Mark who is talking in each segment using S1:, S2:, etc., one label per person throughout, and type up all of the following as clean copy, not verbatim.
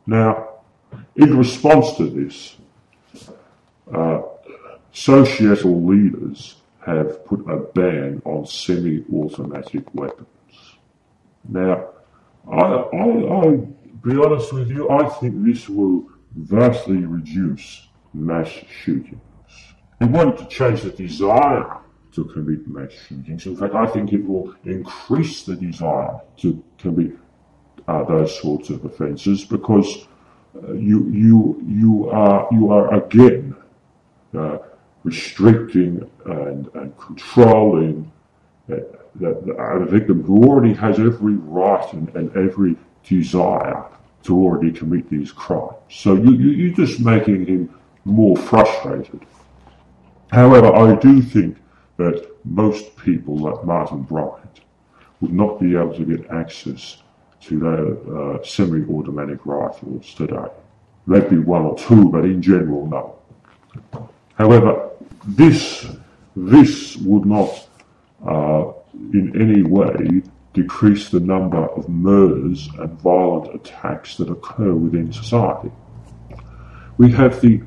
S1: Now, in response to this, societal leaders have put a ban on semi-automatic weapons. Now, I'll be honest with you, I think this will vastly reduce mass shootings. It won't change the desire to commit mass shootings. In fact, I think it will increase the desire to commit those sorts of offences, because you are again restricting and controlling the victim, who already has every right and every desire to already commit these crimes. So you're just making him more frustrated. However, I do think that most people, like Martin Bryant, would not be able to get access to their semi-automatic rifles today. There'd be one or two, but in general, no. However, this would not in any way decrease the number of murders and violent attacks that occur within society. We have the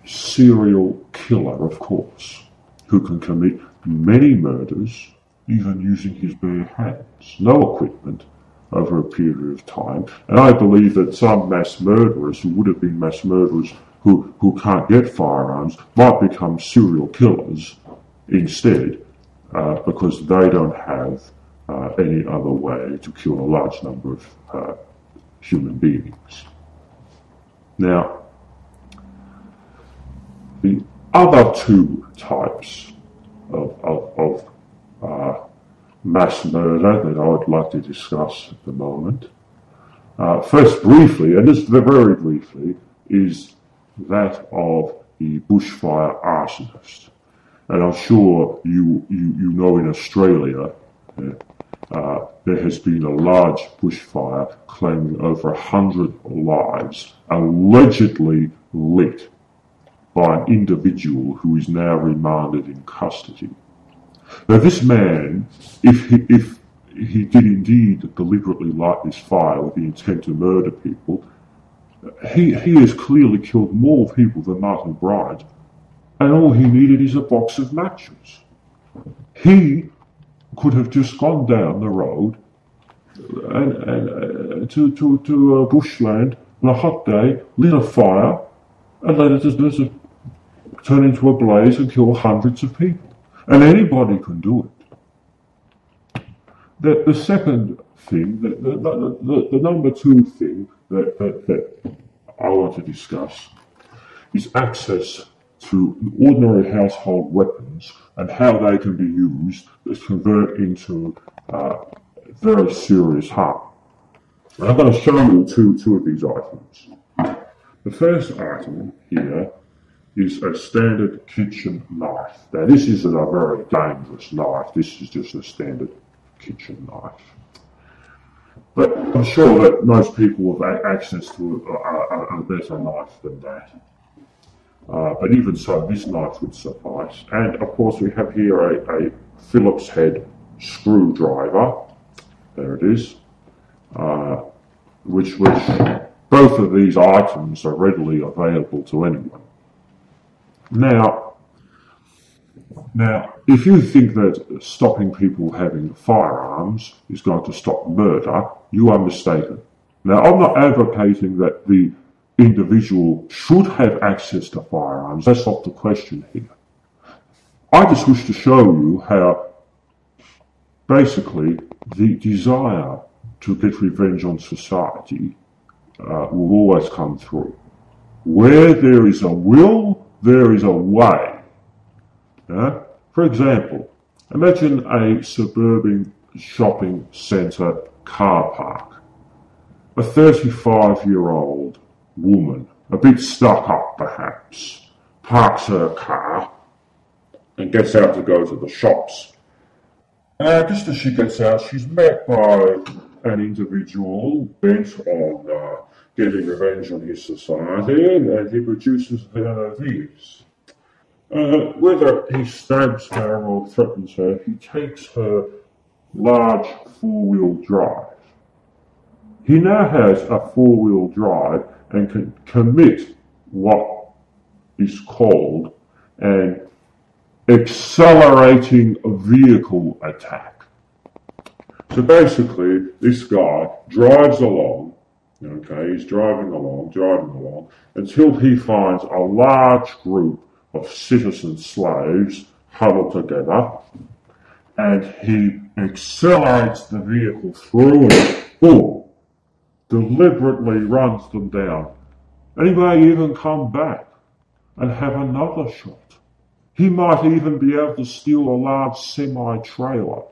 S1: serial killer, of course, who can commit many murders, even using his bare hands, no equipment, over a period of time. And I believe that some mass murderers who would have been mass murderers who can't get firearms might become serial killers instead, because they don't have any other way to kill a large number of human beings. Now, the other two types of mass murder that I would like to discuss at the moment, first briefly, and just very briefly, is that of the bushfire arsonist. And I'm sure you know in Australia there has been a large bushfire claiming over 100 lives, allegedly lit by an individual who is now remanded in custody. Now this man, if he did indeed deliberately light this fire with the intent to murder people, he has clearly killed more people than Martin Bryant, and all he needed is a box of matches. He could have just gone down the road and to bushland on a hot day, lit a fire, and let it just turn into a blaze and kill hundreds of people. And anybody can do it. The second thing, the number two thing that I want to discuss is access to ordinary household weapons and how they can be used to convert into very serious harm. And I'm going to show you two of these items. The first item here is a standard kitchen knife. Now this isn't a very dangerous knife, this is just a standard kitchen knife. But I'm sure that most people have access to a better knife than that. But even so, this knife would suffice. And of course we have here a Phillips head screwdriver. There it is. Which both of these items are readily available to anyone. Now, if you think that stopping people having firearms is going to stop murder, you are mistaken. Now, I'm not advocating that the individual should have access to firearms. That's not the question here. I just wish to show you how basically the desire to get revenge on society will always come through. Where there is a will, there is a way. For example, imagine a suburban shopping centre car park. A 35-year-old woman, a bit stuck up perhaps, parks her car and gets out to go to the shops. Just as she gets out, she's met by an individual bent on getting revenge on his society, and he produces these. Whether he stabs her or threatens her, he takes her large four-wheel drive. He now has a four-wheel drive and can commit what is called an accelerating vehicle attack. So basically, this guy drives along, okay, he's driving along, until he finds a large group of citizen slaves huddled together, and he accelerates the vehicle through and boom, deliberately runs them down. And he may even come back and have another shot. He might even be able to steal a large semi-trailer.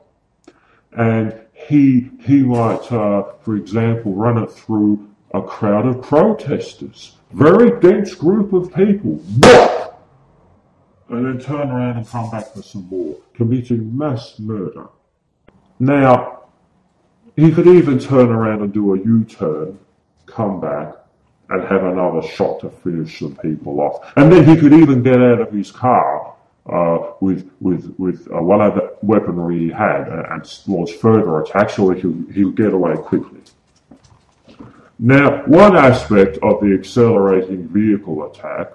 S1: And he might, for example, run it through a crowd of protesters. Very dense group of people. And then turn around and come back for some more, committing mass murder. Now, he could even turn around and do a U-turn, come back, and have another shot to finish some people off. And then he could even get out of his car with whatever weaponry he had and launch further attacks, or he'll get away quickly. Now, one aspect of the accelerating vehicle attack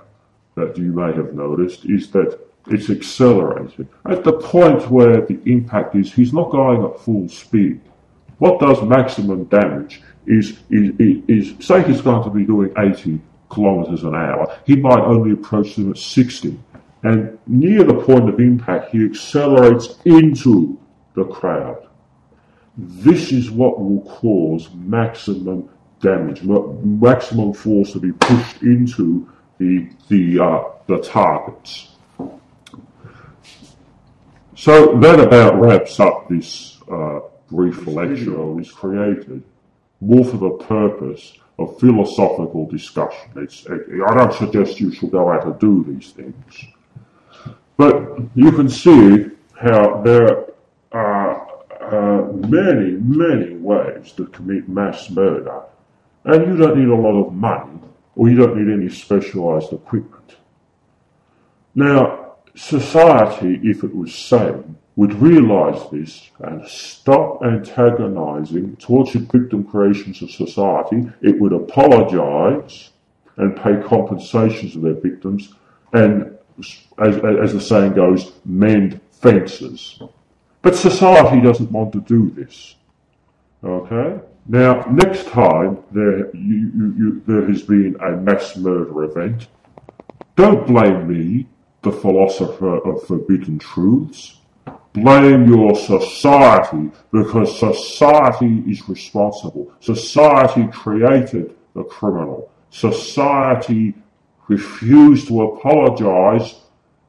S1: that you may have noticed is that it's accelerated. At the point where the impact is, he's not going at full speed. What does maximum damage is say he's going to be doing 80 kilometers an hour, he might only approach them at 60. And near the point of impact, he accelerates into the crowd. This is what will cause maximum damage, maximum force to be pushed into the targets. So that about wraps up this brief lecture. I was created more for the purpose of philosophical discussion. I don't suggest you should go out and do these things. But you can see how there are many, many ways to commit mass murder, and you don't need a lot of money, or you don't need any specialized equipment. Now, society, if it was sane, would realize this and stop antagonizing tortured victim creations of society. It would apologize and pay compensation to their victims, and as the saying goes, mend fences. But society doesn't want to do this. Okay? Now, next time there has been a mass murder event, don't blame me, the philosopher of forbidden truths. Blame your society, because society is responsible. Society created the criminal. Society refused to apologize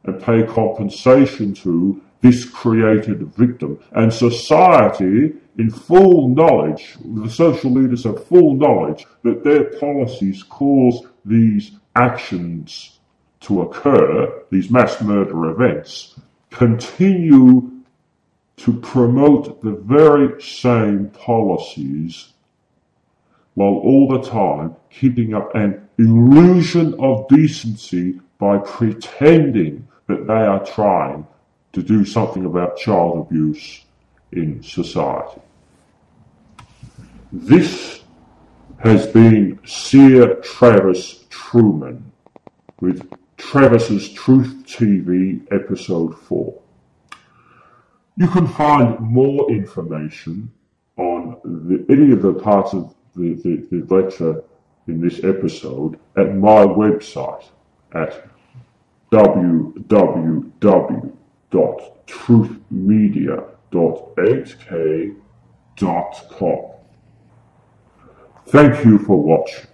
S1: and pay compensation to this created victim. And society, in full knowledge, the social leaders have full knowledge that their policies cause these actions to occur, these mass murder events, continue to promote the very same policies, while all the time keeping up an illusion of decency by pretending that they are trying to do something about child abuse in society. This has been Seer Travis Truman with Travis's Truth TV episode 4. You can find more information on any of the parts of the lecture in this episode at my website at www.truthmedia.hk.com. Thank you for watching.